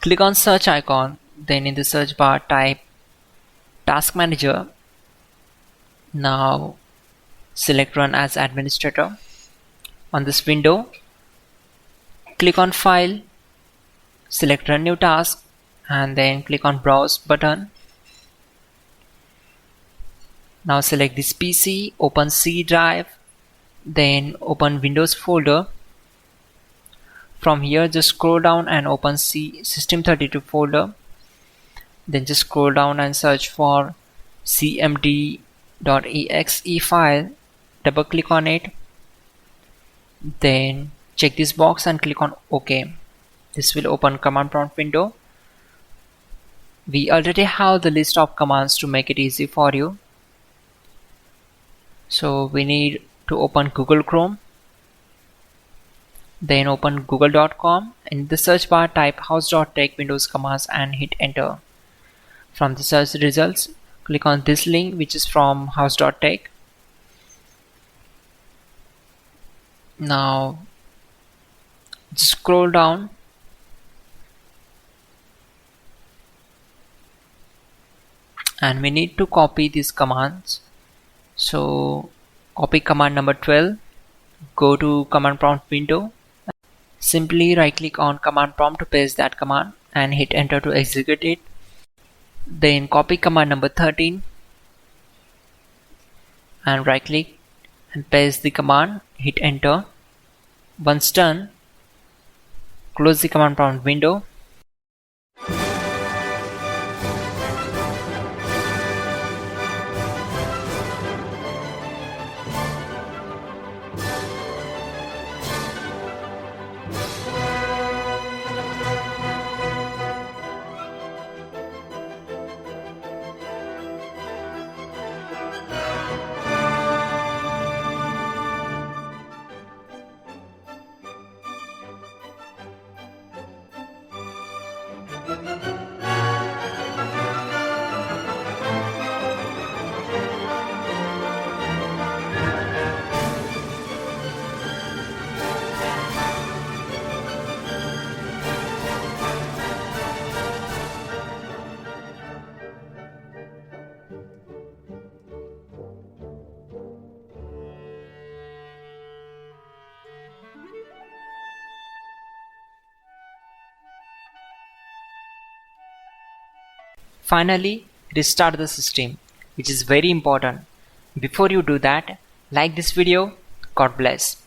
Click on search icon, then in the search bar type Task Manager. Now select Run as Administrator. On this window, click on File, select Run New Task, and then click on Browse button. Now select this PC, open C drive, then open Windows folder. From here just scroll down and open C System32 folder. Then just scroll down and search for cmd.exe file. Double click on it. Then check this box and click on OK. This will open command prompt window. We already have the list of commands to make it easy for you. So we need to open Google Chrome. Then open google.com. In the search bar type hows.tech Windows commands and hit enter. From the search results, click on this link which is from hows.tech. Now just scroll down and we need to copy these commands. So copy command number 12, go to command prompt window, simply right click on command prompt to paste that command and hit enter to execute it. Then copy command number 13 and right click and paste the command, hit enter. Once done, close the command prompt window. Finally, restart the system, which is very important. Before you do that, like this video. God bless.